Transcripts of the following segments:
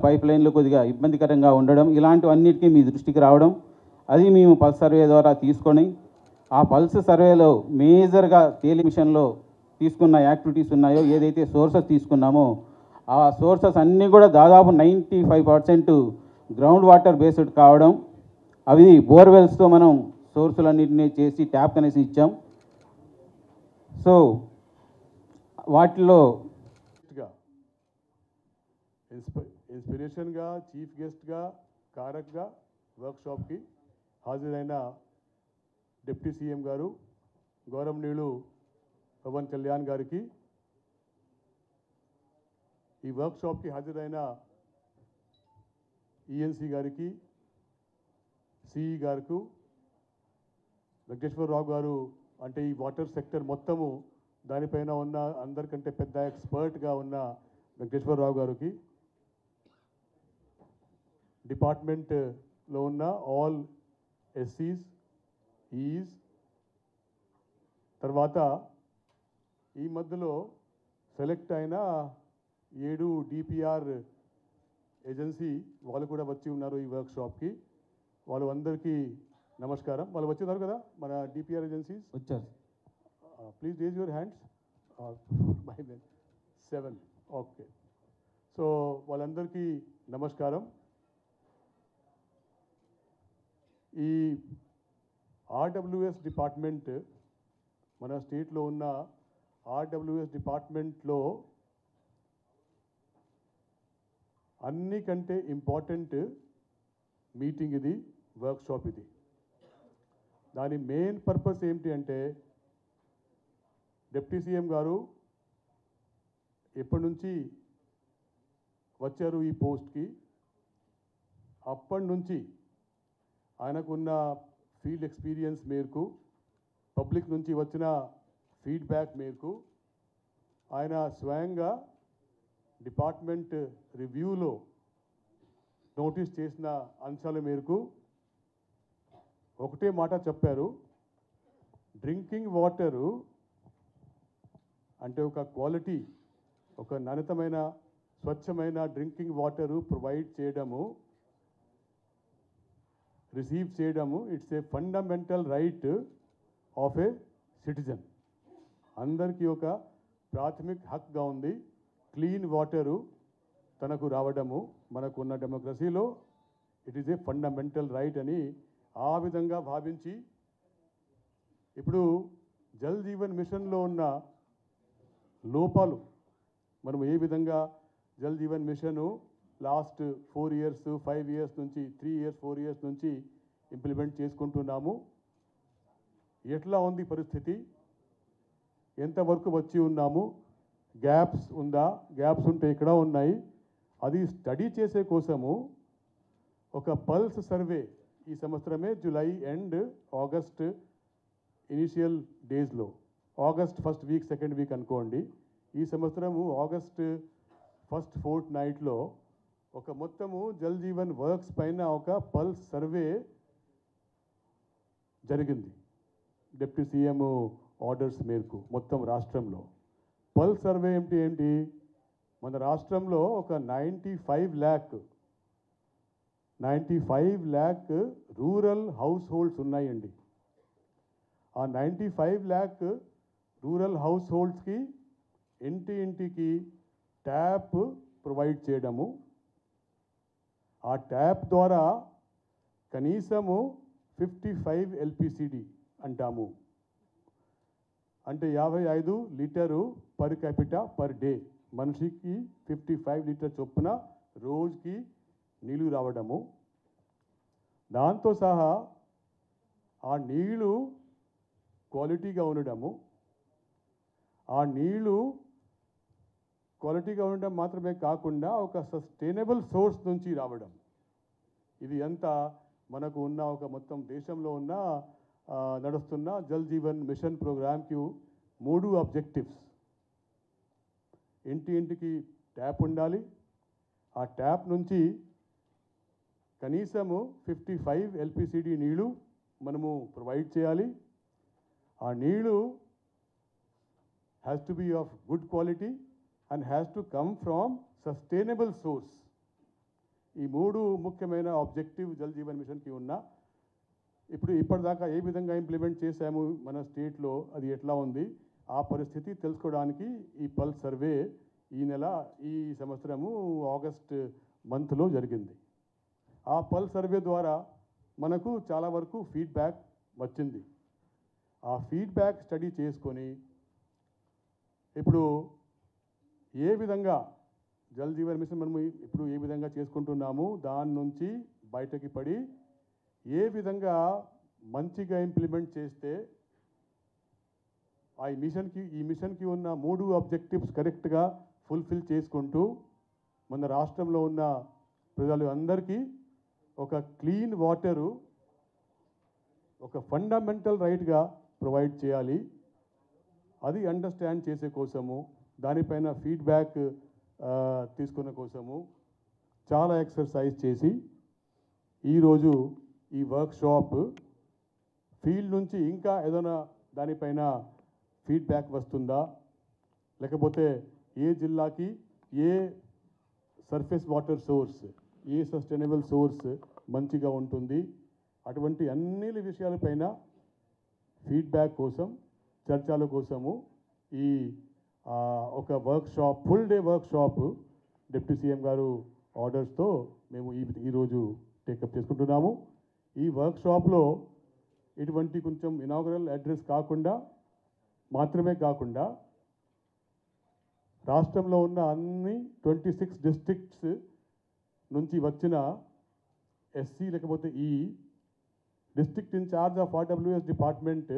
Pipe లైన్లు కొద్దిగా ఇబ్బందికరంగా ఉండడం, ఇలాంటివన్నిటికీ మీ దృష్టికి రావడం, అది మేము పల్స్ సర్వే ద్వారా తీసుకొని ఆ పల్స్ సర్వేలో మేజర్గా తేలి మిషన్లో తీసుకున్న యాక్టివిటీస్ ఉన్నాయో, ఏదైతే సోర్సెస్ తీసుకున్నామో ఆ సోర్సెస్ అన్నీ కూడా దాదాపు 95% గ్రౌండ్ వాటర్ బేస్డ్ కావడం, అవి బోర్వెల్స్తో మనం సోర్సులన్నింటినీ చేసి ట్యాప్ కనెక్షన్ ఇచ్చాం. సో వాటిలో ఇన్స్పిరేషన్గా చీఫ్ గెస్ట్గా కారక్గా వర్క్షాప్కి హాజరైన డిప్యూటీ సీఎం గారు గౌరవనీయులు పవన్ కళ్యాణ్ గారికి, ఈ వర్క్షాప్కి హాజరైన ఈఎన్సీ గారికి, సిఈ గారికి, వెంకటేశ్వరరావు గారు అంటే ఈ వాటర్ సెక్టర్ మొత్తము దానిపైన ఉన్న అందరికంటే పెద్ద ఎక్స్పర్ట్గా ఉన్న వెంకటేశ్వరరావు గారికి, డిపార్ట్మెంట్లో ఉన్న ఆల్ ఎస్సీస్, ఈస్, తర్వాత ఈ మధ్యలో సెలెక్ట్ అయిన 7 డిపిఆర్ ఏజెన్సీ వాళ్ళు కూడా వచ్చి ఉన్నారు ఈ వర్క్షాప్కి. వాళ్ళు అందరికీ నమస్కారం. వాళ్ళు వచ్చినారు కదా మన డిపిఆర్ ఏజెన్సీస్? వచ్చారు. Please raise your hands. 7. Okay. So వాళ్ళందరికీ నమస్కారం. ఈ ఆర్డబ్ల్యూఎస్ డిపార్ట్మెంట్, మన స్టేట్లో ఉన్న ఆర్డబ్ల్యూఎస్ డిపార్ట్మెంట్లో అన్నికంటే ఇంపార్టెంట్ మీటింగ్ ఇది, వర్క్షాప్ ఇది. దాని మెయిన్ పర్పస్ ఏంటి అంటే, డిప్యూటీ సీఎం గారు ఎప్పటి నుంచి వచ్చారు ఈ పోస్ట్కి, అప్పటి నుంచి ఆయనకున్న ఫీల్డ్ ఎక్స్పీరియన్స్ మేరకు, పబ్లిక్ నుంచి వచ్చిన ఫీడ్బ్యాక్ మేరకు, ఆయన స్వయంగా డిపార్ట్మెంట్ రివ్యూలో నోటీస్ చేసిన అంశాల మేరకు ఒకటే మాట చెప్పారు. డ్రింకింగ్ వాటరు అంటే ఒక క్వాలిటీ, ఒక నాణ్యతమైన స్వచ్ఛమైన డ్రింకింగ్ వాటరు ప్రొవైడ్ చేయడము, రిసీవ్ చేయడము, it's a fundamental right of A citizen. అందరికీ ఒక ప్రాథమిక హక్కుగా ఉంది క్లీన్ వాటరు తనకు రావడము. మనకున్న డెమోక్రసీలో it is a fundamental right అని ఆ విధంగా భావించి, ఇప్పుడు జల్ జీవన్ మిషన్లో ఉన్న లోపాలు, మనం ఏ విధంగా Jal Jeevan mission last 4 years 5 years నుంచి 3 years 4 years నుంచి ఇంప్లిమెంట్ చేసుకుంటున్నాము, ఎట్లా ఉంది పరిస్థితి, ఎంతవరకు వచ్చి ఉన్నాము, గ్యాప్స్ ఉందా, గ్యాప్స్ ఉంటే ఇక్కడ ఉన్నాయి, అది స్టడీ చేసే కోసము ఒక పల్స్ సర్వే ఈ సంవత్సరమే జూలై అండ్ ఆగస్ట్ ఇనిషియల్ డేస్లో, August 1st week 2nd week అనుకోండి, ఈ సంవత్సరము ఆగస్ట్ 1st fortnightలో ఒక మొత్తము జల్ జీవన్ వర్క్స్ పైన ఒక పల్స్ సర్వే జరిగింది డిప్యూటీ సీఎం ఆర్డర్స్ మేరకు మొత్తం రాష్ట్రంలో. పల్స్ సర్వే ఏంటి, మన రాష్ట్రంలో ఒక 95 lakh రూరల్ హౌస్ హోల్డ్స్ ఉన్నాయండి. ఆ 95 lakh రూరల్ హౌస్ హోల్డ్స్కి ఇంటికి ట్యాప్ ప్రొవైడ్ చేయడము, ఆ ట్యాప్ ద్వారా కనీసము 55 LPCD అంటాము, అంటే 55 litre per capita per day, మనిషికి 55 లీటర్ చొప్పున రోజుకి నీళ్ళు రావడము. దాంతో సహా ఆ నీళ్ళు క్వాలిటీగా ఉండడము, ఆ నీళ్ళు క్వాలిటీగా ఉండడం మాత్రమే కాకుండా ఒక సస్టైనబుల్ సోర్స్ నుంచి రావడం. ఇది అంతా మనకు ఉన్న ఒక మొత్తం దేశంలో ఉన్న నడుస్తున్న జల్ జీవన్ మిషన్ ప్రోగ్రామ్కి 3 ఆబ్జెక్టివ్స్. ఇంటికి ట్యాప్ ఉండాలి, ఆ ట్యాప్ నుంచి కనీసము 55 LPCD నీళ్ళు మనము ప్రొవైడ్ చేయాలి, ఆ నీళ్ళు has to be of good quality and has to come from sustainable source. ఈ 3 ముఖ్యమైన ఆబ్జెక్టివ్ జల్ జీవన్ మిషన్కి ఉన్న ఇప్పటిదాకా ఏ విధంగా ఇంప్లిమెంట్ చేశాము మన స్టేట్లో, అది ఎట్లా ఉంది, ఆ పరిస్థితి తెలుసుకోవడానికి ఈ పల్స్ సర్వే ఈ సంవత్సరము ఆగస్ట్ మంత్లో జరిగింది. ఆ పల్స్ సర్వే ద్వారా మనకు చాలా వరకు ఫీడ్బ్యాక్ వచ్చింది. ఆ ఫీడ్బ్యాక్ స్టడీ చేసుకొని ఇప్పుడు ఏ విధంగా జల్ జీవన్ మిషన్ మనము ఇప్పుడు ఏ విధంగా చేసుకుంటున్నాము, దాని నుంచి బయటకి పడి ఏ విధంగా మంచిగా ఇంప్లిమెంట్ చేస్తే ఈ మిషన్కి ఉన్న 3 ఆబ్జెక్టివ్స్ కరెక్ట్గా ఫుల్ఫిల్ చేసుకుంటూ మన రాష్ట్రంలో ఉన్న ప్రజలు అందరికీ ఒక క్లీన్ వాటరు ఒక ఫండమెంటల్ రైట్గా ప్రొవైడ్ చేయాలి. అది అండర్స్టాండ్ చేసే కోసము, దానిపైన ఫీడ్బ్యాక్ తీసుకునే కోసము చాలా ఎక్సర్సైజ్ చేసి ఈరోజు ఈ వర్క్షాప్ ఫీల్డ్ నుంచి ఇంకా ఏదైనా దానిపైన ఫీడ్బ్యాక్ వస్తుందా, లేకపోతే ఏ జిల్లాకి ఏ సర్ఫేస్ వాటర్ సోర్స్, ఏ సస్టైనబుల్ సోర్స్ మంచిగా ఉంటుంది, అటువంటి అన్ని విషయాలపైన ఫీడ్బ్యాక్ కోసం చర్చల కోసము ఈ ఒక workshop, full day workshop deputy CM గారు ఆర్డర్స్తో మేము ఈరోజు టేకప్ చేసుకుంటున్నాము. ఈ వర్క్షాప్లో ఇటువంటి కొంచెం ఇనాగరల్ అడ్రస్ మాత్రమే కాకుండా రాష్ట్రంలో ఉన్న అన్ని 26 డిస్ట్రిక్ట్స్ నుంచి వచ్చిన ఎస్సీ లేకపోతే ఈ district incharge of RWS department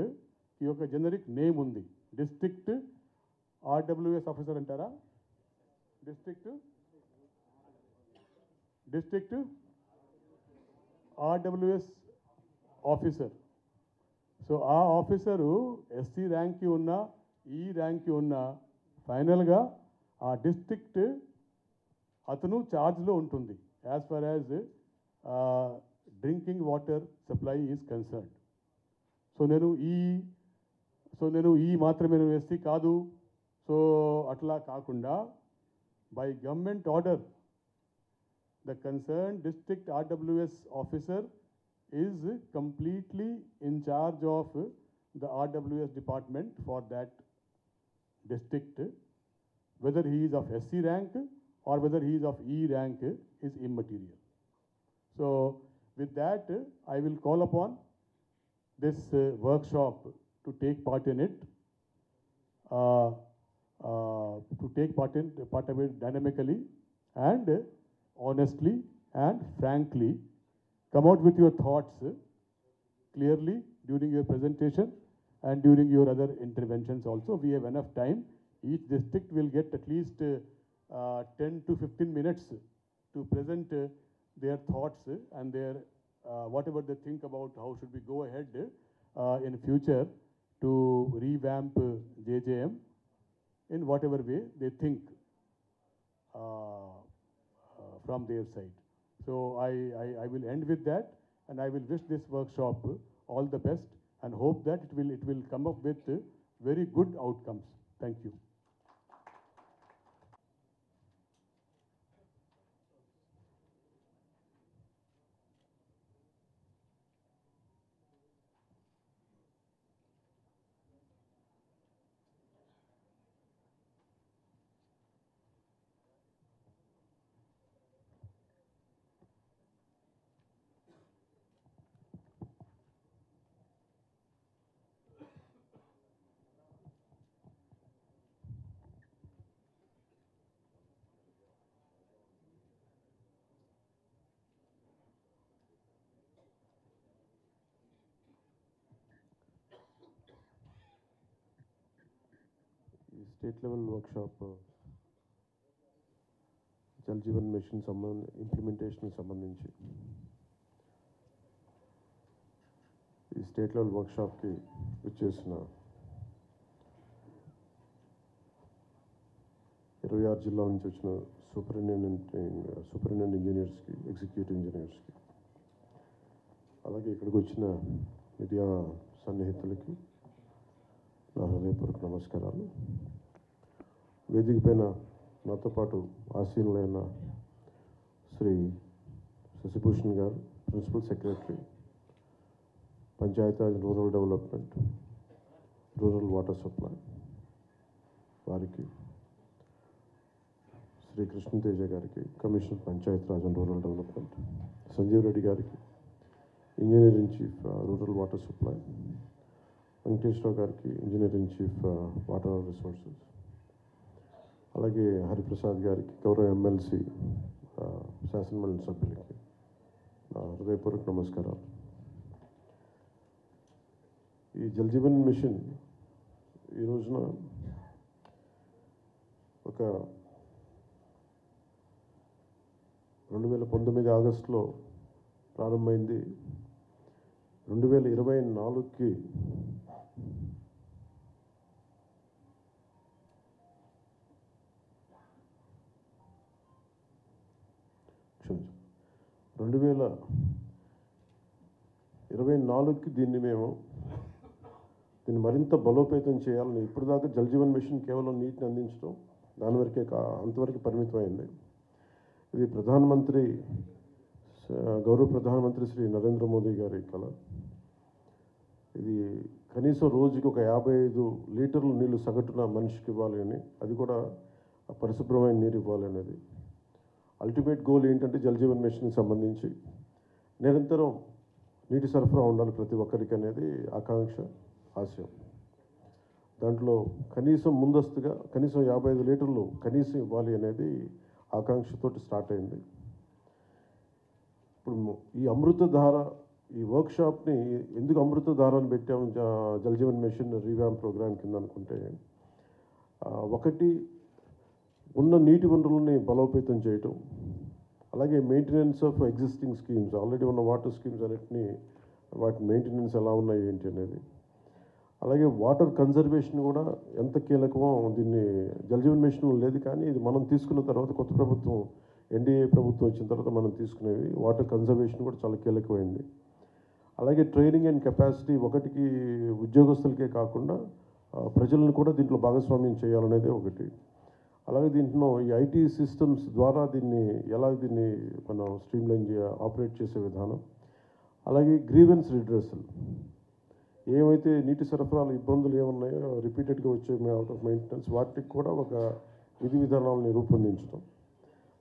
ఈ యొక్క జనరిక్ నేమ్ ఉంది. డిస్ట్రిక్ట్ ఆర్డబ్ల్యూఎస్ ఆఫీసర్ అంటారా, డిస్ట్రిక్ట్ ఆర్డబ్ల్యూఎస్ ఆఫీసర్. సో ఆ ఆఫీసరు ఎస్సీ ర్యాంక్కి ఉన్న, ఈ ర్యాంక్కి ఉన్న, ఫైనల్గా ఆ డిస్ట్రిక్ట్ అతను ఛార్జ్లో ఉంటుంది as far as drinking water supply is concerned. So నేను మాత్రమే నేను ఎస్సీ కాదు, సో అట్లా కాకుండా by government order the concerned district RWS officer is completely in charge of the RWS department for that district. Whether he is of SC rank or whether he is of E rank is immaterial. So with that, I will call upon this workshop to take part in it, to take part of it dynamically and honestly and frankly. Come out with your thoughts clearly during your presentation and during your other interventions also. We have enough time. Each district will get at least 10 to 15 minutes to present their thoughts and their whatever they think about how should we go ahead in future to revamp JJM in whatever way they think from their side. So I will end with that, and I will wish this workshop all the best and hope that it will come up with very good outcomes. Thank you. State level workshop Jal Jeevan mission ఇంప్లిమెంటేషన్కి సంబంధించి ఈ state level వర్క్షాప్కి వచ్చేసిన 26 జిల్లా నుంచి వచ్చిన superintendent ఇంజనీర్స్కి, executive ఇంజనీర్స్కి, అలాగే ఇక్కడికి వచ్చిన మీడియా సన్నిహితులకి నా హృదయపూర్వక నమస్కారాలు. వేదిక పైన నాతో పాటు ఆసీనులైన శ్రీ శశిభూషణ్ గారు, principal secretary, Panchayati Raj rural development, rural water supply వారికి, శ్రీ కృష్ణతేజ గారికి, commissioner Panchayati Raj and rural development, Sanjeev Reddy గారికి, engineer in chief rural water supply, Venkateswara Rao గారికి, engineer in chief water resources, అలాగే హరిప్రసాద్ గారికి, గౌరవ ఎమ్మెల్సీ శాసనమండలి సభ్యులకి హృదయపూర్వక నమస్కారాలు. ఈ జల్ జీవన్ మిషన్ ఈ రోజున ఒక 2019 ఆగస్టులో ప్రారంభమైంది. 2024కి దీన్ని మరింత బలోపేతం చేయాలని. ఇప్పటిదాకా జల్ జీవన్ మిషన్ కేవలం నీటిని అందించడం దాని వరకే అంతవరకు పరిమితమైంది. ఇది గౌరవ ప్రధానమంత్రి శ్రీ నరేంద్ర మోదీ గారి కళ. ఇది కనీసం రోజుకి ఒక 55 లీటర్ల నీళ్లు సగటున మనిషికి ఇవ్వాలి అని, అది కూడా పరిశుభ్రమైన నీరు ఇవ్వాలి అనేది అల్టిమేట్ గోల్. ఏంటంటే జల్ జీవన్ మిషన్కి సంబంధించి నిరంతరం నీటి సరఫరా ఉండాలి ప్రతి ఒక్కరికి అనేది ఆకాంక్ష, ఆశయం. దాంట్లో కనీసం ముందస్తుగా కనీసం 55 లీటర్లు కనీసం ఇవ్వాలి అనేది ఆకాంక్షతోటి స్టార్ట్ అయింది. ఇప్పుడు ఈ అమృతధార ఈ వర్క్షాప్ని ఎందుకు అమృతధార అని పెట్టాము Jal Jeevan mission revamp program కింద అనుకుంటే, ఒకటి ఉన్న నీటి వనరులని బలోపేతం చేయటం, అలాగే maintenance of existing schemes, already ఉన్న వాటర్ స్కీమ్స్ అన్నిటినీ వాటి మెయింటెనెన్స్ ఎలా ఉన్నాయి ఏంటి అనేది, అలాగే వాటర్ కన్జర్వేషన్ కూడా ఎంత కీలకమో. దీన్ని జల్ జీవన్ మిషన్లో లేదు, కానీ ఇది మనం తీసుకున్న తర్వాత కొత్త ప్రభుత్వం ఎన్డీఏ ప్రభుత్వం వచ్చిన తర్వాత మనం తీసుకునేవి వాటర్ కన్జర్వేషన్ కూడా చాలా కీలకమైంది. అలాగే ట్రైనింగ్ అండ్ కెపాసిటీ, ఒకటికి ఉద్యోగస్తులకే కాకుండా ప్రజలను కూడా దీంట్లో భాగస్వామ్యం చేయాలనేది ఒకటి. అలాగే దీంట్లో ఈ ఐటీ సిస్టమ్స్ ద్వారా దీన్ని మనం స్ట్రీమ్లైన్ ఆపరేట్ చేసే విధానం, అలాగే గ్రీవెన్స్ రిడ్రెసల్, ఏమైతే నీటి సరఫరాలు ఇబ్బందులు ఏమున్నాయో రిపీటెడ్గా వచ్చే అవుట్ ఆఫ్ మెయింటెనెన్స్, వాటికి కూడా ఒక విధి విధానాలను రూపొందించడం,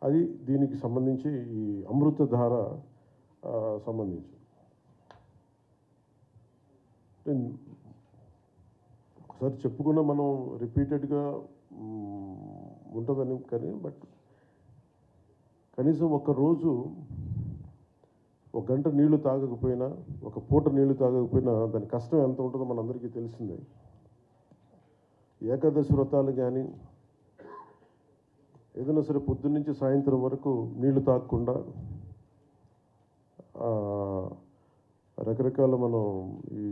అది దీనికి సంబంధించి ఈ అమృతధార సంబంధించి. ఒకసారి చెప్పుకున్న మనం రిపీటెడ్గా ఉంటుందని, కానీ బట్ కనీసం ఒకరోజు 1 గంట నీళ్లు తాగకపోయినా, ఒక పూట నీళ్లు తాగకపోయినా దాని కష్టం ఎంత ఉంటుందో మనందరికీ తెలిసిందే. ఏకాదశి వ్రతాలు కానీ ఏదైనా సరే పొద్దున్నుంచి సాయంత్రం వరకు నీళ్లు తాగకుండా రకరకాల మనం ఈ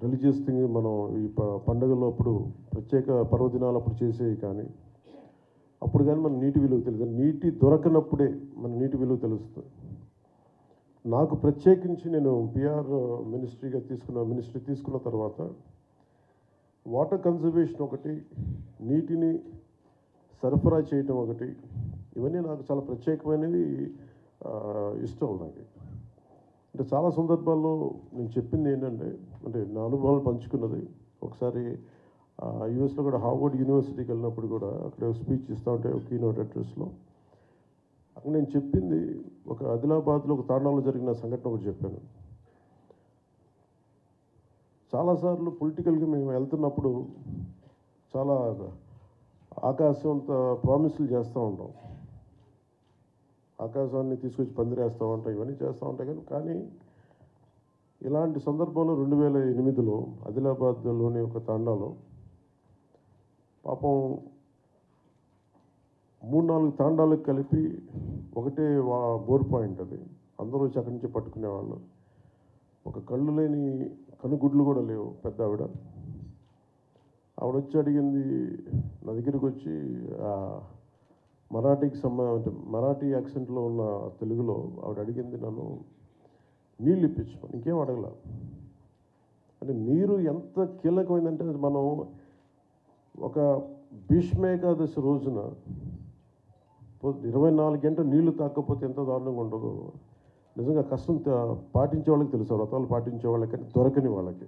రిలీజియస్ థింగ్ మనం ఈ పండుగల్లో అప్పుడు ప్రత్యేక పర్వదినాలప్పుడు చేసేవి, కానీ అప్పుడు కానీ మన నీటి విలువ తెలియదు. నీటి దొరకనప్పుడే మన నీటి విలువ తెలుస్తుంది. నాకు ప్రత్యేకించి నేను పిఆర్ మినిస్ట్రీ తీసుకున్న తర్వాత వాటర్ కన్జర్వేషన్ ఒకటి, నీటిని సరఫరా చేయటం ఒకటి, ఇవన్నీ నాకు చాలా ప్రత్యేకమైనవి, ఇష్టం నాకు. అంటే చాలా సందర్భాల్లో నేను చెప్పింది ఏంటంటే, అంటే నా అనుభవాలు పంచుకున్నది. ఒకసారి యూఎస్లో కూడా హార్వర్డ్ యూనివర్సిటీకి వెళ్ళినప్పుడు కూడా అక్కడ స్పీచ్ ఇస్తూ ఉంటే ఒక కీనోట్ అడ్రస్లో అక్కడ నేను చెప్పింది, ఒక ఆదిలాబాద్లో ఒక తాండాలో జరిగిన సంఘటన ఒకటి చెప్పాను. చాలాసార్లు పొలిటికల్గా మేము వెళ్తున్నప్పుడు చాలా ఆకాశంతో ప్రామిసులు చేస్తూ ఉంటాం, ఆకాశాన్ని తీసుకొచ్చి పందిరేస్తూ ఉంటాం, ఇవన్నీ చేస్తూ ఉంటాయి. కానీ ఇలాంటి సందర్భంలో 2008లో ఆదిలాబాద్లోని ఒక తాండాలో పాపం 3-4 తాండాలకు కలిపి ఒకటే బోర్ పాయింట్, అది అందరూ వచ్చి అక్కడి నుంచి పట్టుకునేవాళ్ళు. ఒక కళ్ళు లేని కనుగుడ్లు కూడా లేవు పెద్ద ఆవిడ వచ్చి అడిగింది నా దగ్గరికి వచ్చి, మరాఠీ యాక్సెంట్లో ఉన్న తెలుగులో ఆవిడ అడిగింది నన్ను నీళ్ళు ఇప్పించమని, ఇంకేం అడగల. అంటే నీరు ఎంత కీలకమైందంటే, మనం ఒక భీష్మ ఏకాదశి రోజున 24 గంటలు నీళ్లు తాకపోతే ఎంత దారుణంగా ఉంటుందో నిజంగా కష్టం పాటించే వాళ్ళకి తెలుసు, వ్రతాలు పాటించే వాళ్ళకి, దొరకని వాళ్ళకి.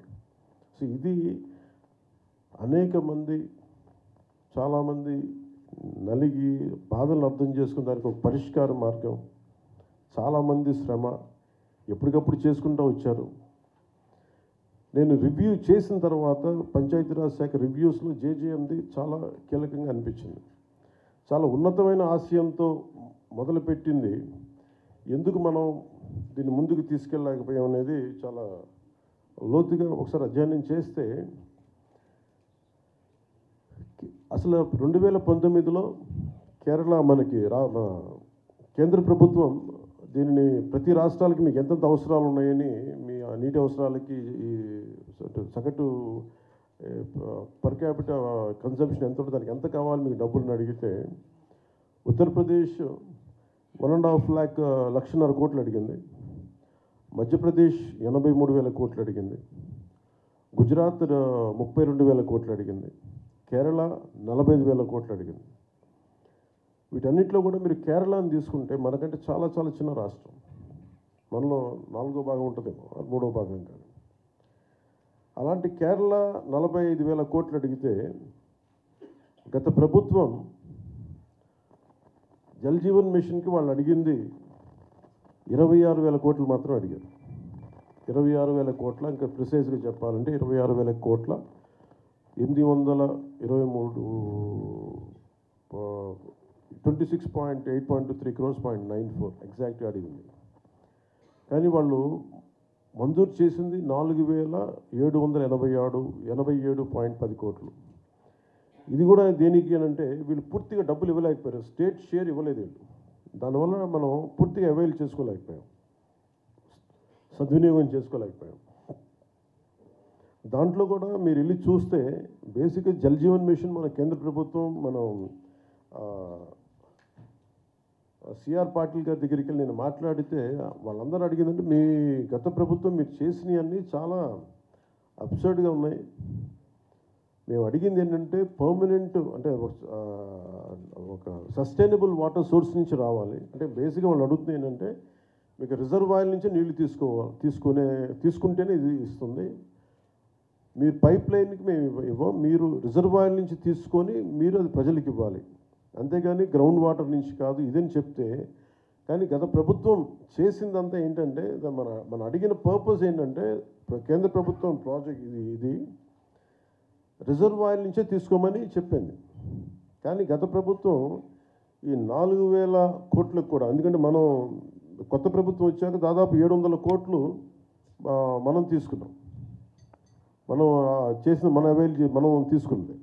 సో ఇది అనేక మంది, చాలామంది నలిగి బాధలను అర్థం చేసుకుని దానికి ఒక పరిష్కార మార్గం, చాలామంది శ్రమ ఎప్పటికప్పుడు చేసుకుంటూ వచ్చారు. నేను రివ్యూ చేసిన తర్వాత పంచాయతీరాజ్ శాఖ రివ్యూస్లో జేజేఎంది చాలా కీలకంగా అనిపించింది. చాలా ఉన్నతమైన ఆశయంతో మొదలుపెట్టింది, ఎందుకు మనం దీన్ని ముందుకు తీసుకెళ్ళలేకపోయాం అనేది చాలా లోతుగా ఒకసారి అధ్యయనం చేస్తే, అసలు 2019లో కేరళ మనకి కేంద్ర ప్రభుత్వం దీనిని ప్రతి రాష్ట్రాలకి మీకు ఎంతెంత అవసరాలు ఉన్నాయని, మీ నీటి అవసరాలకి ఈ సగటు పర్ క్యాపిటల్ కన్సంప్షన్ ఎంత ఉంటుంది, దానికి ఎంత కావాలి మీకు డబ్బులను అడిగితే, ఉత్తరప్రదేశ్ 1.5 లక్షన్నర కోట్లు అడిగింది, మధ్యప్రదేశ్ 83,000 కోట్లు అడిగింది, గుజరాత్ 32,000 కోట్లు అడిగింది, కేరళ 45,000 కోట్లు అడిగింది. వీటన్నిటిలో కూడా మీరు కేరళని తీసుకుంటే మనకంటే చాలా చాలా చిన్న రాష్ట్రం, మనలో 4వ భాగం ఉంటుందేమో, 3వ భాగం కాదు. అలాంటి కేరళ 45,000 కోట్లు అడిగితే గత ప్రభుత్వం జల్ జీవన్ మిషన్కి వాళ్ళు అడిగింది 26,000 కోట్లు మాత్రం అడిగారు. 26,000 కోట్ల, ఇంకా ప్రిసైజ్గా చెప్పాలంటే 26,000 కోట్ల 823 26.8.23 crores 0.94 ఎగ్జాక్ట్గా అడిగింది. కానీ వాళ్ళు మంజూరు చేసింది 4,787.10 కోట్లు. ఇది కూడా దేనికి అని అంటే, వీళ్ళు పూర్తిగా డబ్బులు ఇవ్వలేకపోయారు, స్టేట్ షేర్ ఇవ్వలేదు వీళ్ళు. దానివల్ల మనం పూర్తిగా అవైల్ చేసుకోలేకపోయాం, సద్వినియోగం చేసుకోలేకపోయాం. దాంట్లో కూడా మీరు వెళ్ళి చూస్తే బేసిక్గా జల్ జీవన్ మిషన్ మన కేంద్ర ప్రభుత్వం, మనం సిఆర్ పాటిల్ గారి దగ్గరికి వెళ్ళి నేను మాట్లాడితే వాళ్ళందరూ అడిగిందంటే, మీ గత ప్రభుత్వం మీరు చేసినవన్నీ చాలా అబ్సర్డ్గా ఉన్నాయి, మేము అడిగింది ఏంటంటే పర్మనెంట్, అంటే ఒక సస్టైనబుల్ వాటర్ సోర్స్ నుంచి రావాలి. అంటే బేసిక్గా వాళ్ళు అడుగుతుంది ఏంటంటే, మీకు రిజర్వాయర్ నుంచి నీళ్లు తీసుకుంటేనే ఇది ఇస్తుంది, మీరు పైప్ లైన్కి మేము ఇవ్వం, మీరు రిజర్వాయర్ నుంచి తీసుకొని మీరు అది ప్రజలకు ఇవ్వాలి, అంతేగాని గ్రౌండ్ వాటర్ నుంచి కాదు ఇదని చెప్తే. కానీ గత ప్రభుత్వం చేసిందంతా ఏంటంటే, మన అడిగిన పర్పస్ ఏంటంటే, కేంద్ర ప్రభుత్వం ప్రాజెక్ట్ ఇది రిజర్వాయర్ నుంచే తీసుకోమని చెప్పింది. కానీ గత ప్రభుత్వం ఈ 4,000 కోట్లకు కూడా, ఎందుకంటే మనం కొత్త ప్రభుత్వం వచ్చాక దాదాపు 700 కోట్లు మనం తీసుకున్నాం, మనం చేసిన మనం తీసుకుంది.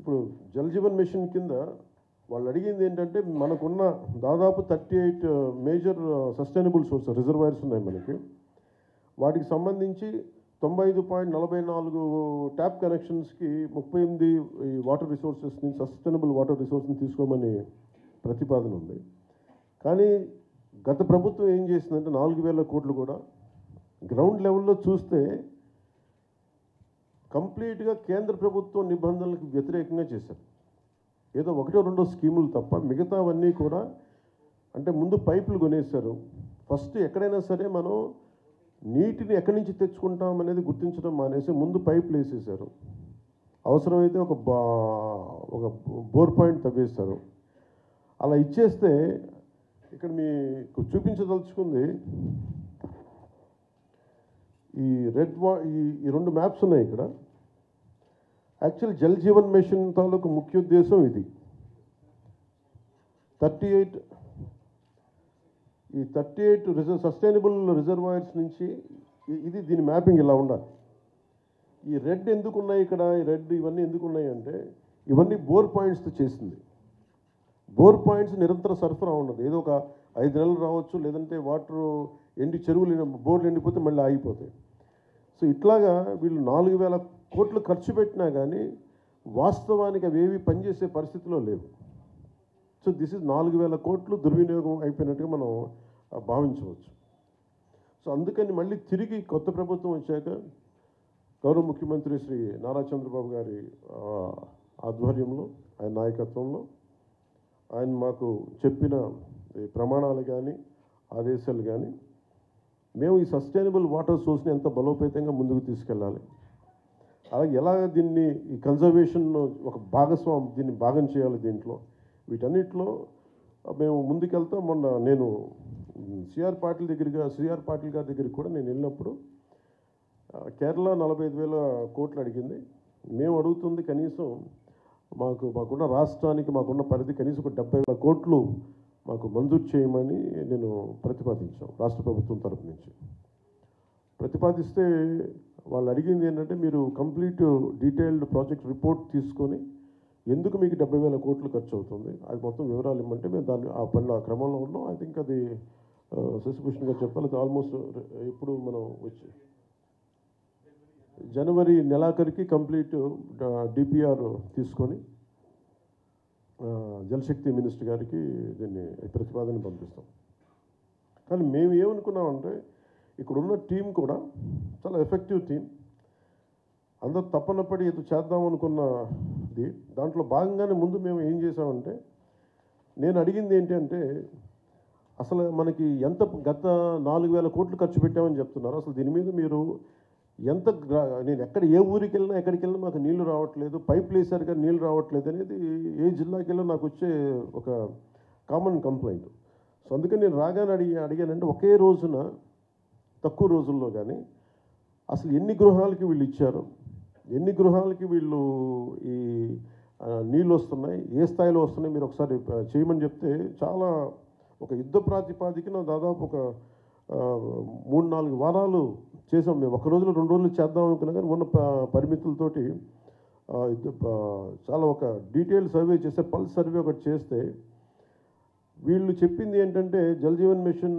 ఇప్పుడు జల్ జీవన్ మిషన్ కింద వాళ్ళు అడిగింది ఏంటంటే, మనకున్న దాదాపు 38 మేజర్ సస్టైనబుల్ సోర్స్ రిజర్వాయర్స్ ఉన్నాయి మనకి, వాటికి సంబంధించి 95.44 ట్యాప్ కనెక్షన్స్కి 38 ఈ వాటర్ రిసోర్సెస్ని, సస్టైనబుల్ వాటర్ రిసోర్స్ని తీసుకోమని ప్రతిపాదన ఉంది. కానీ గత ప్రభుత్వం ఏం చేసిందంటే 4,000 కోట్లు కూడా గ్రౌండ్ లెవెల్లో చూస్తే కంప్లీట్గా కేంద్ర ప్రభుత్వం నిబంధనలకు వ్యతిరేకంగా చేశారు. ఏదో 1-2 స్కీములు తప్ప మిగతావన్నీ కూడా, అంటే ముందు పైపులు కొనేశారు. ఫస్ట్ ఎక్కడైనా సరే మనం నీటిని ఎక్కడి నుంచి తెచ్చుకుంటాం అనేది గుర్తించడం మానేసి ముందు పైపులు వేసేసారు. అవసరమైతే ఒక బోర్ పాయింట్ తవ్వేస్తారు. అలా ఇచ్చేస్తే ఇక్కడ మీకు చూపించదలుచుకుంది ఈ ఈ 2 మ్యాప్స్ ఉన్నాయి ఇక్కడ. యాక్చువల్ జల్ జీవన్ మిషన్ తాలూకు ముఖ్య ఉద్దేశం ఇది. 38 సస్టైనబుల్ రిజర్వాయర్స్ నుంచి ఇది దీని మ్యాపింగ్ ఇలా ఉండాలి. ఈ రెడ్ ఎందుకు ఉన్నాయి ఇక్కడ, ఈ రెడ్ ఇవన్నీ ఎందుకు ఉన్నాయి అంటే, ఇవన్నీ బోర్ పాయింట్స్తో చేసింది. బోర్ పాయింట్స్ నిరంతర సరఫరా ఉండదు, ఏదో ఒక 5 నెలలు రావచ్చు, లేదంటే వాటర్ చెరువులు బోర్లు ఎండిపోతే మళ్ళీ ఆగిపోతాయి. సో ఇట్లాగా వీళ్ళు 4,000 కోట్లు ఖర్చు పెట్టినా కానీ వాస్తవానికి అవి ఏవి పనిచేసే పరిస్థితిలో లేవు. సో దిస్ ఇస్ 4,000 కోట్లు దుర్వినియోగం అయిపోయినట్టుగా మనం భావించవచ్చు. సో అందుకని మళ్ళీ తిరిగి కొత్త ప్రభుత్వం వచ్చాక గౌరవ ముఖ్యమంత్రి శ్రీ నారా చంద్రబాబు గారి ఆధ్వర్యంలో, ఆయన నాయకత్వంలో ఆయన మాకు చెప్పిన ఈ ప్రమాణాలు కానీ ఆదేశాలు కానీ మేము ఈ సస్టైనబుల్ వాటర్ సోర్స్ని ఎంత బలోపేతంగా ముందుకు తీసుకెళ్ళాలి, అలాగే ఎలాగ దీన్ని ఈ కన్జర్వేషన్ ఒక దీన్ని భాగం చేయాలి, దీంట్లో వీటన్నిటిలో మేము ముందుకెళ్తా. మొన్న నేను సిఆర్ పాటిల్ గారి దగ్గరికి కూడా నేను వెళ్ళినప్పుడు కేరళ 45,000 కోట్లు అడిగింది. మేము అడుగుతుంది కనీసం మాకున్న రాష్ట్రానికి మాకున్న పరిధి కనీసం ఒక 70,000 కోట్లు మాకు మంజూరు చేయమని నేను ప్రతిపాదించాం. రాష్ట్ర ప్రభుత్వం తరపు నుంచి ప్రతిపాదిస్తే వాళ్ళు అడిగింది ఏంటంటే, మీరు కంప్లీట్ డీటెయిల్డ్ ప్రాజెక్ట్ రిపోర్ట్ తీసుకొని ఎందుకు మీకు 70,000 కోట్లు ఖర్చు అవుతుంది అది మొత్తం వివరాలు ఇవ్వమంటే మేము దాన్ని ఆ క్రమంలో ఉన్నాం. ఐ థింక్ అది శశిభూషణ్ గారు చెప్పాలి, అది ఆల్మోస్ట్ ఇప్పుడు మనం వచ్చి జనవరి నెలాఖరికి కంప్లీట్ డిపిఆర్ తీసుకొని జలశక్తి మినిస్టర్ గారికి దీన్ని ప్రతిపాదన పంపిస్తాం. కానీ మేము ఏమనుకున్నామంటే, ఇక్కడున్న టీం కూడా చాలా ఎఫెక్టివ్ టీం, అందరూ తప్పనప్పటి ఇది చేద్దాం అనుకున్నది. దాంట్లో భాగంగానే ముందు మేము ఏం చేసామంటే, నేను అడిగింది ఏంటంటే, అసలు మనకి ఎంత గత 4,000 కోట్లు ఖర్చు పెట్టామని చెప్తున్నారు, అసలు దీని మీద మీరు ఎంత నేను ఏ ఊరికి వెళ్ళినా ఎక్కడికి వెళ్ళినా మాకు నీళ్లు రావట్లేదు, పైపులు వేసారు కానీ నీళ్ళు రావట్లేదు అనేది ఏ జిల్లాకి వెళ్ళినా నాకు వచ్చే ఒక కామన్ కంప్లైంట్. సో అందుకని నేను రాగానే అడిగానంటే, ఒకే రోజున తక్కువ రోజుల్లో కానీ అసలు ఎన్ని గృహాలకి వీళ్ళు ఇచ్చారు, ఎన్ని గృహాలకి వీళ్ళు ఈ నీళ్ళు వస్తున్నాయి, ఏ స్థాయిలో వస్తున్నాయి మీరు ఒకసారి చేయమని చెప్తే, చాలా ఒక యుద్ధ ప్రాతిపాదికన దాదాపు ఒక 3-4 వారాలు చేసాం. మేము ఒక రోజులో 2 రోజులు చేద్దాం అనుకున్నా కానీ ఉన్న పరిమితులతోటి చాలా ఒక డీటెయిల్ సర్వే చేస్తే, పల్స్ సర్వే ఒకటి చేస్తే వీళ్ళు చెప్పింది ఏంటంటే, జల్ జీవన్ మిషన్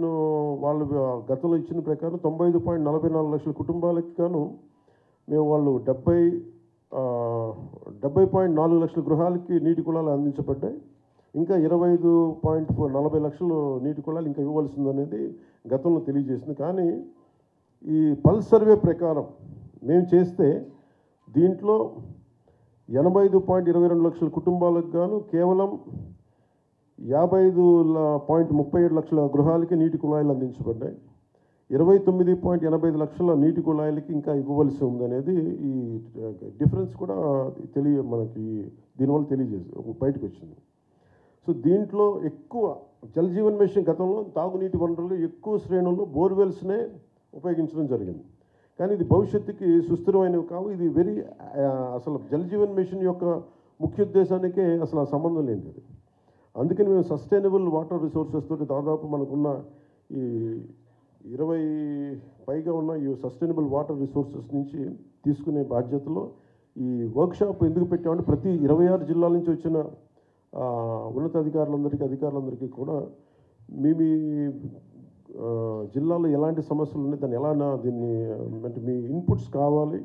వాళ్ళు గతంలో ఇచ్చిన ప్రకారం 95.44 లక్షల కుటుంబాలకు గాను మేము వాళ్ళు 70.4 లక్షల గృహాలకి నీటి కుళాలు అందించబడ్డాయి. ఇంకా 25.40 లక్షలు నీటి కుళాలు ఇంకా ఇవ్వవలసిందనేది గతంలో తెలియజేసింది. కానీ ఈ పల్స్ సర్వే ప్రకారం మేము చేస్తే దీంట్లో 85.22 లక్షల కుటుంబాలకు గాను కేవలం 55.37 లక్షల గృహాలకి నీటి కుళాయిలు అందించబడ్డాయి. 29.85 లక్షల నీటి కుళాయిలకి ఇంకా ఇవ్వవలసి ఉందనేది ఈ డిఫరెన్స్ కూడా మనకి దీనివల్ల బయటకు వచ్చింది. సో దీంట్లో ఎక్కువ జల్ జీవన్ మిషన్ గతంలో తాగునీటి వనరులు ఎక్కువ శ్రేణుల్లో బోర్వెల్స్నే ఉపయోగించడం జరిగింది. కానీ ఇది భవిష్యత్తుకి సుస్థిరమైనవి కావు. ఇది అసలు జల్ జీవన్ మిషన్ యొక్క ముఖ్య ఉద్దేశానికే అసలు ఆ సంబంధం లేనిది. అందుకని మేము సస్టైనబుల్ వాటర్ రిసోర్సెస్ తోటి దాదాపు మనకున్న ఈ 20 పైగా ఉన్న ఈ సస్టైనబుల్ వాటర్ రిసోర్సెస్ నుంచి తీసుకునే బాధ్యతలో ఈ వర్క్షాప్ ఎందుకు పెట్టామంటే, ప్రతి 26 జిల్లాల నుంచి వచ్చిన అధికారులందరికీ కూడా మీ జిల్లాలో ఎలాంటి సమస్యలు ఉన్నాయి, దాన్ని ఎలా దీన్ని అంటే మీ ఇన్పుట్స్ కావాలి.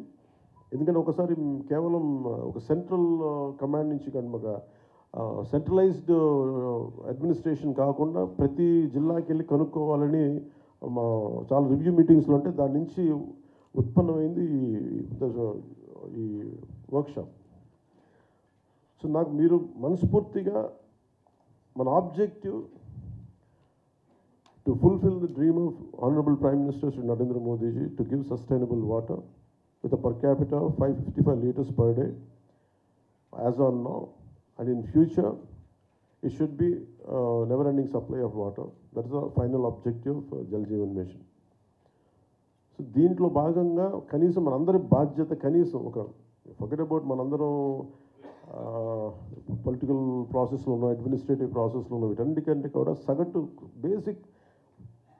ఎందుకంటే ఒకసారి కేవలం ఒక సెంట్రల్ కమాండ్ నుంచి కానీ ఒక సెంట్రలైజ్డ్ అడ్మినిస్ట్రేషన్ కాకుండా ప్రతి జిల్లాకి వెళ్ళి కనుక్కోవాలని చాలా రివ్యూ మీటింగ్స్లో ఉంటే దాని నుంచి ఉత్పన్నమైంది ఈ వర్క్షాప్. సో నాకు మీరు మనస్ఫూర్తిగా మన objective to fulfill the dream of Honorable Prime Minister Sri Narendra Modi ji to give sustainable water with a per capita of 555 liters per day as on now, and in future it should be never-ending supply of water. That is the final objective of Jal Jeevan Mission. So దీంట్లో భాగంగా కనీసం మనందరి బాధ్యత, కనీసం forget about మనందరం political ప్రాసెస్లో ఉన్న, administrative ప్రాసెస్లో ఉన్న, వీటన్నిటికంటే కూడా సగటు బేసిక్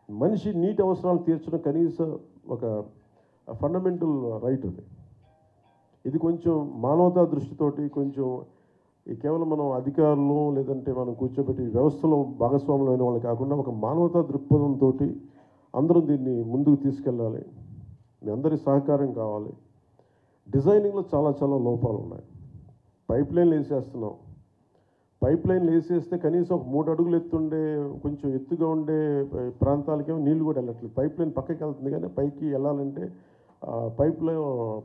మనిషి నీటి అవసరాలు తీర్చడం కనీస ఒక ఫండమెంటల్ రైట్ అది. ఇది కొంచెం మానవతా దృష్టితోటి కొంచెం కేవలం మనం అధికారులు లేదంటే మనం కూర్చోబెట్టి వ్యవస్థలో భాగస్వాములైన వాళ్ళు కాకుండా ఒక మానవతా దృక్పథంతో అందరం దీన్ని ముందుకు తీసుకెళ్ళాలి. మీ అందరి సహకారం కావాలి. డిజైనింగ్లో చాలా చాలా లోపాలు ఉన్నాయి. పైప్ లైన్లు వేసేస్తున్నాం. పైప్ లైన్లు వేసేస్తే కనీసం 3 అడుగులు ఎత్తుండే కొంచెం ఎత్తుగా ఉండే ప్రాంతాలకేమో నీళ్ళు కూడా వెళ్ళట్లేదు. పైప్ లైన్ పక్కకి వెళ్తుంది కానీ పైకి వెళ్ళాలంటే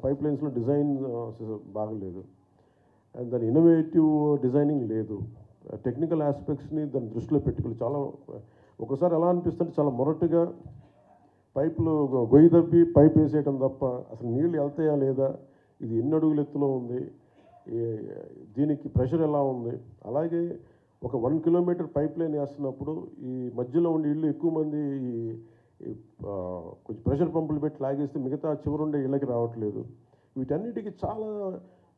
పైప్ లైన్స్లో డిజైన్ బాగలేదు, అండ్ దాని ఇన్నోవేటివ్ డిజైనింగ్ లేదు. టెక్నికల్ ఆస్పెక్ట్స్ని దాన్ని దృష్టిలో పెట్టుకుని చాలా ఒకసారి ఎలా అనిపిస్తుంటే చాలా మొరటుగా పైపులు గొయ్యి తప్పి పైప్ వేసేయడం తప్ప అసలు నీళ్ళు వెళ్తాయా లేదా, ఇది ఎన్ని అడుగుల ఎత్తులో ఉంది, దీనికి ప్రెషర్ ఎలా ఉంది. అలాగే ఒక 1 కిలోమీటర్ పైప్ లైన్ వేస్తున్నప్పుడు ఈ మధ్యలో ఉండే ఇళ్ళు ఎక్కువ మంది కొంచెం ప్రెషర్ పంపులు పెట్టి లాగేస్తే మిగతా చివరుండే ఇళ్ళకి రావట్లేదు. వీటన్నిటికీ చాలా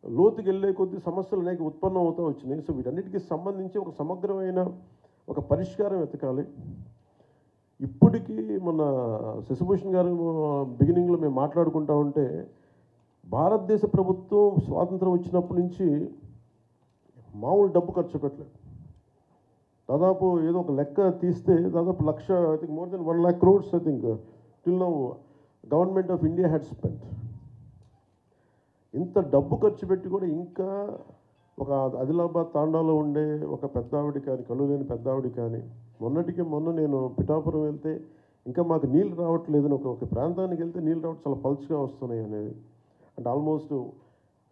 లోతుకి వెళ్ళే కొద్దీ సమస్యలు అనేక ఉత్పన్నం అవుతూ వచ్చినాయి. సో వీటన్నిటికీ సంబంధించి ఒక సమగ్రమైన ఒక పరిష్కారం వెతకాలి. ఇప్పటికీ మన శశిభూషణ్ గారు బిగినింగ్లో మేము మాట్లాడుకుంటా ఉంటే భారతదేశ ప్రభుత్వం స్వాతంత్రం వచ్చినప్పటి నుంచి మామూలు డబ్బు ఖర్చు పెట్టలేదు. దాదాపు ఏదో ఒక లెక్క తీస్తే దాదాపు 1,00,000 I think more than 1 lakh crores I think till now government of India had spent. ఇంత డబ్బు ఖర్చు పెట్టి కూడా ఇంకా ఒక ఆదిలాబాద్ తాండాలో ఉండే ఒక పెద్దావిడ కానీ, కళ్ళు లేని పెద్దావిడ కానీ, మొన్న నేను పిఠాపురం వెళ్తే ఇంకా మాకు నీళ్ళు రావట్లేదని ఒక ప్రాంతానికి వెళ్తే నీళ్ళు రావడం చాలా పల్చగా వస్తున్నాయి అనేది. అంటే ఆల్మోస్ట్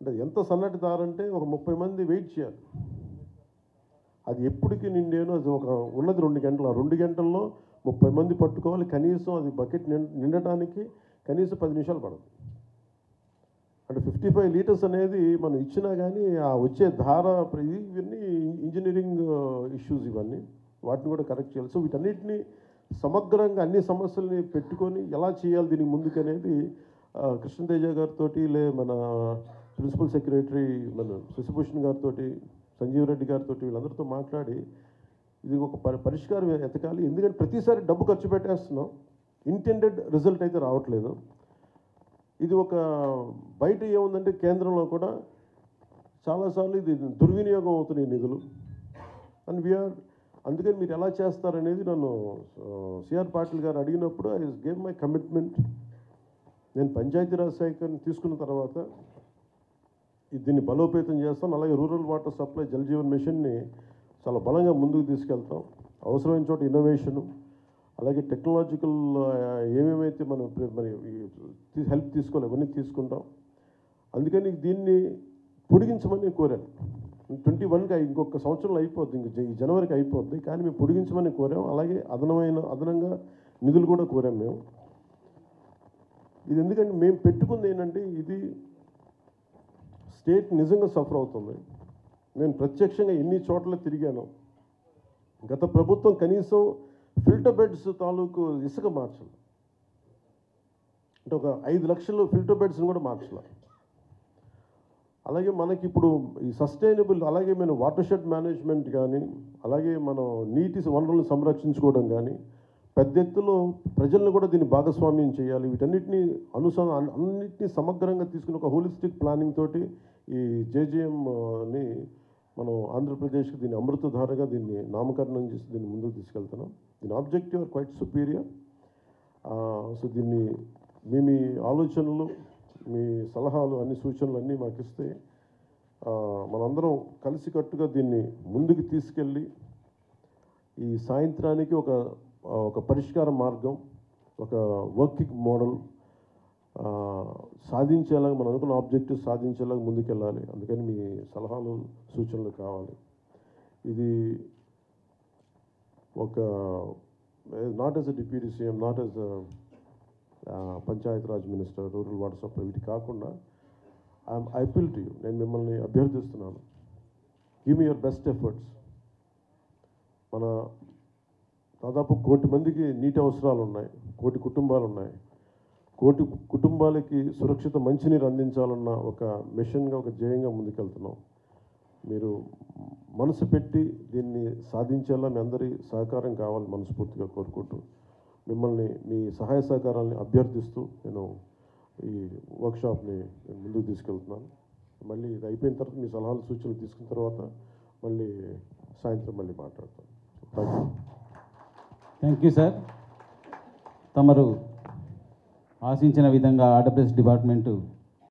అంటే ఎంత సన్నటి దారంటే ఒక 30 మంది వెయిట్ చేయాలి. అది ఎప్పటికీ నిండేనో అది ఒక ఉన్నది 2 గంటలు. ఆ 2 గంటల్లో 30 మంది పట్టుకోవాలి. కనీసం అది బకెట్ నిండటానికి కనీసం 10 నిమిషాలు పడదు. అంటే 55 లీటర్స్ అనేది మనం ఇచ్చినా కానీ ఆ వచ్చే ధార ఇవన్నీ ఇంజనీరింగ్ ఇష్యూస్, ఇవన్నీ వాటిని కూడా కరెక్ట్ చేయాలి. సో వీటన్నిటిని సమగ్రంగా అన్ని సమస్యల్ని పెట్టుకొని ఎలా చేయాలి దీనికి ముందుకనేది కృష్ణతేజ గారితో మన ప్రిన్సిపల్ సెక్రటరీ మన శశిభూషణ్ గారితో, సంజీవ్ రెడ్డి గారితో వీళ్ళందరితో మాట్లాడి ఇది ఒక పరిష్కారం ఎతకాలి. ఎందుకంటే ప్రతిసారి డబ్బు ఖర్చు పెట్టేస్తున్నాం, ఇంటెండెడ్ రిజల్ట్ అయితే రావట్లేదు. ఇది ఒక బయట ఏముందంటే కేంద్రంలో కూడా చాలాసార్లు ఇది దుర్వినియోగం అవుతున్నాయి నిధులు. అండ్ వీఆర్ అందుకని మీరు ఎలా చేస్తారనేది నన్ను సిఆర్ పాటిల్ గారు అడిగినప్పుడు ఐ గేవ్ మై కమిట్మెంట్. నేను పంచాయతీరాజ్ శాఖను తీసుకున్న తర్వాత దీన్ని బలోపేతం చేస్తాం. అలాగే rural water supply Jal Jeevan మిషన్ని చాలా బలంగా ముందుకు తీసుకెళ్తాం. అవసరమైన చోట ఇన్నోవేషను, అలాగే టెక్నాలజికల్ ఏమేమైతే మనం మరి హెల్ప్ తీసుకోవాలి అవన్నీ తీసుకుంటాం. అందుకని దీన్ని పొడిగించమని కోరాను. 21కి ఇంకొక సంవత్సరంలో అయిపోద్ది, ఈ జనవరికి అయిపోద్ది. కానీ మేము పొడిగించమని కోరాం. అలాగే అదనంగా నిధులు కూడా కోరాం మేము. ఇది ఎందుకంటే మేము పెట్టుకుంది ఏంటంటే ఇది స్టేట్ నిజంగా సఫర్ అవుతుంది. నేను ప్రత్యక్షంగా ఎన్ని చోట్ల తిరిగాను. గత ప్రభుత్వం కనీసం ఫిల్టర్ బెడ్స్ తాలూకు ఇసుక మార్చాలి. అంటే ఒక 5 లక్షలు ఫిల్టర్ బెడ్స్ని కూడా మార్చాలి. అలాగే మనకి ఇప్పుడు ఈ సస్టైనబుల్, అలాగే మనం వాటర్ షెడ్ మేనేజ్మెంట్ కానీ, అలాగే మనం నీటి వనరులను సంరక్షించుకోవడం కానీ, పెద్ద ఎత్తులో ప్రజలను కూడా దీన్ని భాగస్వామ్యం చేయాలి. వీటన్నిటిని అన్నిటినీ సమగ్రంగా తీసుకుని ఒక హోలిస్టిక్ ప్లానింగ్ తోటి ఈ జేజేఎంని మనం ఆంధ్రప్రదేశ్కి దీన్ని అమృతధారగా దీన్ని నామకరణం చేసి దీన్ని ముందుకు తీసుకెళ్తున్నాం. దీని objective are quite superior. So దీన్ని మీ ఆలోచనలు, మీ సలహాలు, అన్ని సూచనలు అన్నీ మాకు ఇస్తే మనందరం కలిసికట్టుగా దీన్ని ముందుకు తీసుకెళ్ళి ఈ సాయంత్రానికి ఒక పరిష్కార మార్గం, ఒక వర్కింగ్ మోడల్ సాధించేలాగా, మనం అనుకున్న ఆబ్జెక్టివ్ సాధించేలాగా ముందుకెళ్ళాలి. అందుకని మీ సలహాలు, సూచనలు కావాలి. ఇది ఒక not as a deputy CM, not as Panchayat Raj minister, rural water supply, వీటి కాకుండా ఐ అపీల్ టు యూ, నేను మిమ్మల్ని అభ్యర్థిస్తున్నాను. Give me your best efforts. మన దాదాపు 1 కోటి మందికి నీటి అవసరాలు ఉన్నాయి, 1 కోటి కుటుంబాలు ఉన్నాయి. 1 కోటి కుటుంబాలకి సురక్షిత మంచినీరు అందించాలన్న ఒక మిషన్గా, ఒక ధ్యేయంగా ముందుకెళ్తున్నాం. మీరు మనసు పెట్టి దీన్ని సాధించేలా మీ అందరి సహకారం కావాలి మనస్ఫూర్తిగా కోరుకుంటూ, మిమ్మల్ని మీ సహాయ సహకారాలని అభ్యర్థిస్తూ నేను ఈ వర్క్షాప్ని ముందుకు తీసుకెళ్తున్నాను. మళ్ళీ ఇది అయిపోయిన తర్వాత మీ సలహాలు, సూచనలు తీసుకున్న తర్వాత మళ్ళీ సాయంత్రం మళ్ళీ మాట్లాడతాను. Thank you sir. తమరు ఆశించిన విధంగా ఆర్డబ్ల్యూఎస్ డిపార్ట్మెంటు